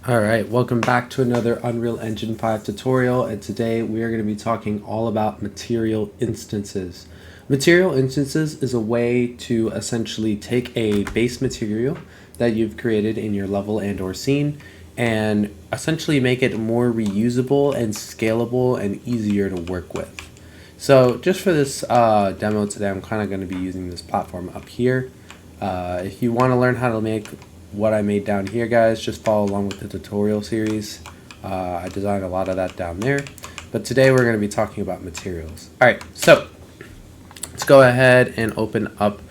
Alright, welcome back to another Unreal Engine 5 tutorial, and today we are going to be talking all about material instances. Material instances is a way to essentially take a base material that you've created in your level and or scene and essentially make it more reusable and scalable and easier to work with. So just for this demo today, I'm kind of going to be using this platform up here. If you want to learn how to make what I made down here, guys, just follow along with the tutorial series. I designed a lot of that down there, but today we're going to be talking about materials. Alright, so let's go ahead and open up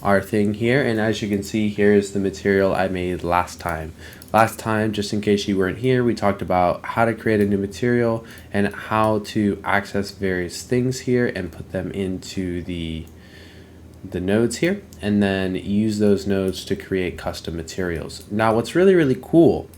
our thing here, and as you can see, here is the material I made last time. Last time, just in case you weren't here, we talked about how to create a new material and how to access various things here and put them into the nodes here, and then use those nodes to create custom materials. Now what's really cool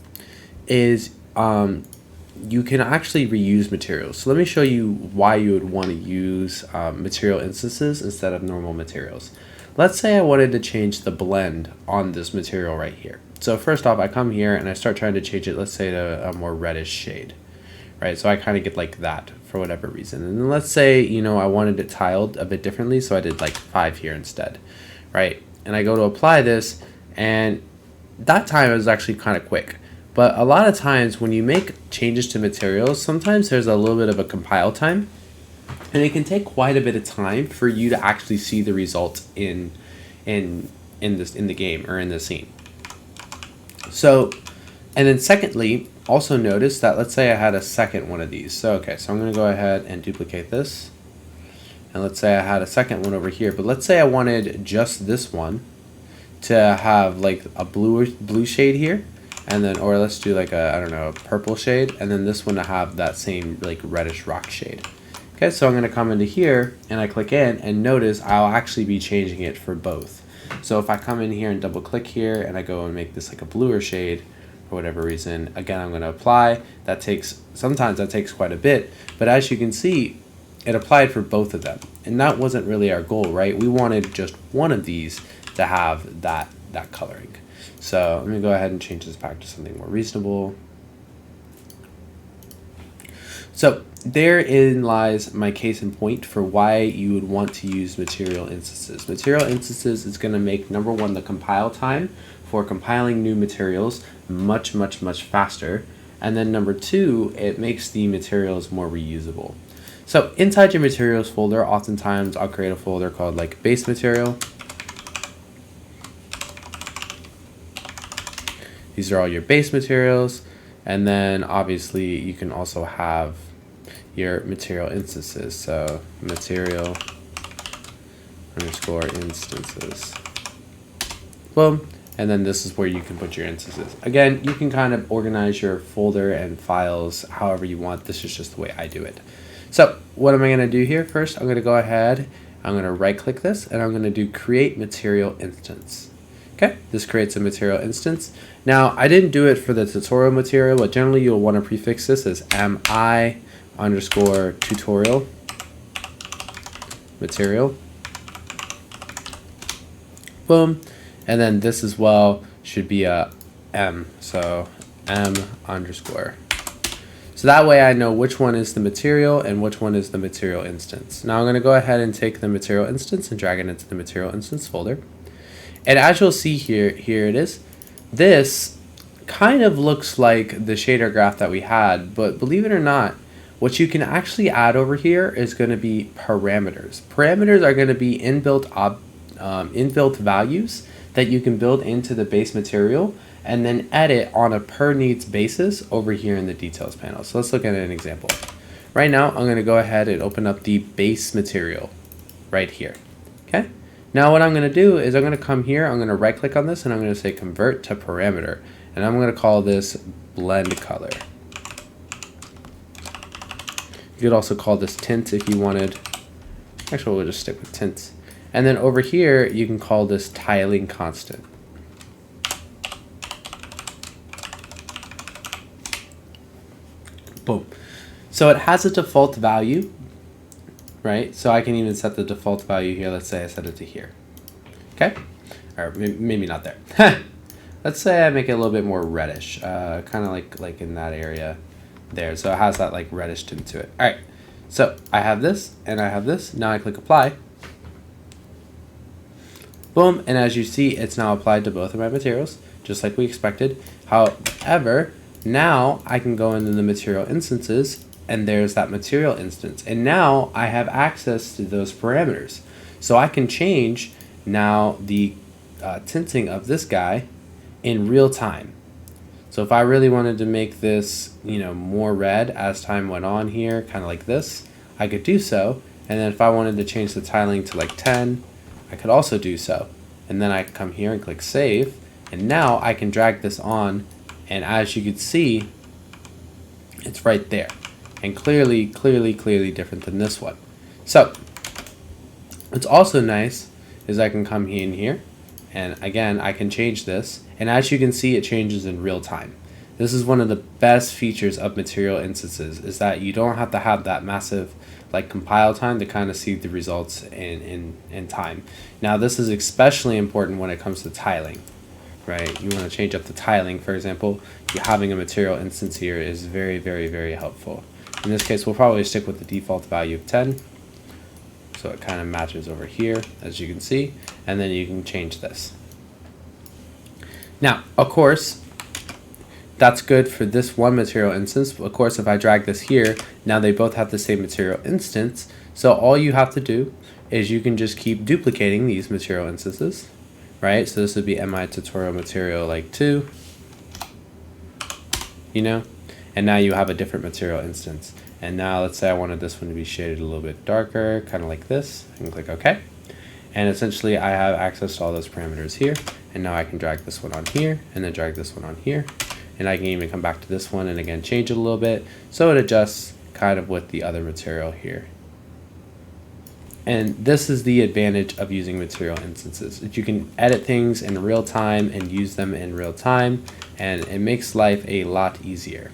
is you can actually reuse materials. So let me show you why you would want to use material instances instead of normal materials. Let's say I wanted to change the blend on this material right here. So first off, I come here and I start trying to change it, let's say, to a more reddish shade, right? So I kind of get like that for whatever reason. And then let's say, you know, I wanted it tiled a bit differently, so I did like 5 here instead, right? And I go to apply this, and that time was actually kind of quick. But a lot of times when you make changes to materials, sometimes there's a little bit of a compile time, and it can take quite a bit of time for you to actually see the results in the game or in the scene. So, and then secondly, also notice that let's say I had a second one of these. So okay, so I'm going to go ahead and duplicate this. And let's say I had a second one over here, but let's say I wanted just this one to have like a blue shade here, and then, or let's do like a, I don't know, a purple shade, and then this one to have that same like reddish rock shade. Okay, so I'm going to come into here and I click in, and notice I'll actually be changing it for both. So if I come in here and double click here and I go and make this like a bluer shade, for whatever reason, again, I'm going to apply. Sometimes that takes quite a bit, but as you can see, it applied for both of them, and that wasn't really our goal, right? We wanted just one of these to have that coloring. So let me go ahead and change this back to something more reasonable. So therein lies my case in point for why you would want to use material instances. Material instances is going to make, number one, the compile time for compiling new materials much faster, and then number two, it makes the materials more reusable. So inside your materials folder, oftentimes I'll create a folder called like base material. These are all your base materials, and then obviously you can also have your material instances. So material underscore instances. Boom. And then this is where you can put your instances. Again, you can kind of organize your folder and files however you want. This is just the way I do it. So what am I going to do here? First, I'm going to go ahead, I'm going to right click this, and I'm going to do create material instance. Okay, this creates a material instance. Now, I didn't do it for the tutorial material, but generally you'll want to prefix this as mi underscore tutorial material. Boom. And then this as well should be a m, so m underscore. So that way I know which one is the material and which one is the material instance. Now I'm going to go ahead and take the material instance and drag it into the material instance folder. And as you'll see here it is. This kind of looks like the shader graph that we had, but believe it or not, what you can actually add over here is going to be parameters. Parameters are going to be inbuilt values that you can build into the base material and then edit on a per needs basis over here in the details panel. So let's look at an example. Right now, I'm going to go ahead and open up the base material right here. Okay. Now what I'm going to do is I'm going to come here, I'm going to right click on this, and I'm going to say convert to parameter, and I'm going to call this blend color. You could also call this tint if you wanted. Actually, we'll just stick with tints. And then over here, you can call this tiling constant. Boom. So it has a default value, right? So I can even set the default value here. Let's say I set it to here. Okay? Or maybe not there. let's say I make it a little bit more reddish, kind of like in that area there. So it has that like reddish tint to it. All right, so I have this and I have this. Now I click apply. Boom, and as you see, it's now applied to both of my materials, just like we expected. However, now I can go into the material instances, and there's that material instance. And now I have access to those parameters. So I can change now the tinting of this guy in real time. So if I really wanted to make this, more red as time went on here, kind of like this, I could do so. And then if I wanted to change the tiling to like 10, I could also do so. And then I come here and click save. And now I can drag this on. And as you can see, it's right there. And clearly different than this one. So what's also nice is I can come in here. And again, I can change this. And as you can see, it changes in real time. This is one of the best features of material instances, is that you don't have to have that massive like compile time to kind of see the results in time. Now this is especially important when it comes to tiling, right? You want to change up the tiling, for example. Having a material instance here is very helpful. In this case, we'll probably stick with the default value of 10. So it kind of matches over here, as you can see, and then you can change this. Now, of course, that's good for this one material instance. Of course, if I drag this here, now they both have the same material instance. So all you have to do is you can just keep duplicating these material instances, right? So this would be mi tutorial material like 2, and now you have a different material instance. And now let's say I wanted this one to be shaded a little bit darker, kind of like this. I can click OK. And essentially I have access to all those parameters here. And now I can drag this one on here and then drag this one on here. And I can even come back to this one and again change it a little bit so it adjusts kind of with the other material here. And this is the advantage of using material instances. You can edit things in real time and use them in real time, and it makes life a lot easier.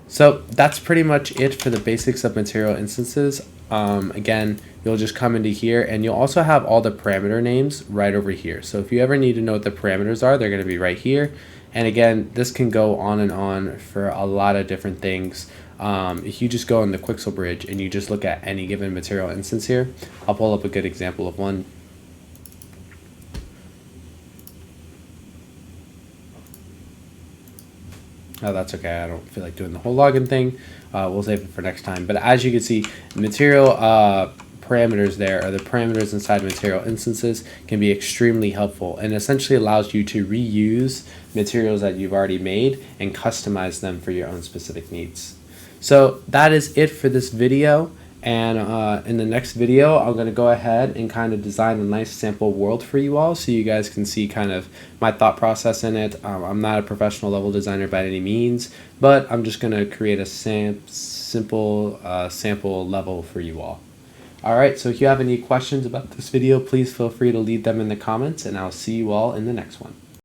So that's pretty much it for the basics of material instances. Again, you'll just come into here and you'll also have all the parameter names right over here. So if you ever need to know what the parameters are, they're going to be right here. And again, this can go on and on for a lot of different things. If you just go in the Quixel Bridge and you just look at any given material instance here, I'll pull up a good example of one. Oh, that's okay. I don't feel like doing the whole login thing. We'll save it for next time. But as you can see, material parameters there, or the parameters inside material instances, can be extremely helpful and essentially allows you to reuse materials that you've already made and customize them for your own specific needs. So that is it for this video. And in the next video, I'm going to go ahead and kind of design a nice sample world for you all so you guys can see kind of my thought process in it. I'm not a professional level designer by any means, but I'm just going to create a simple sample level for you all. All right, so if you have any questions about this video, please feel free to leave them in the comments, and I'll see you all in the next one.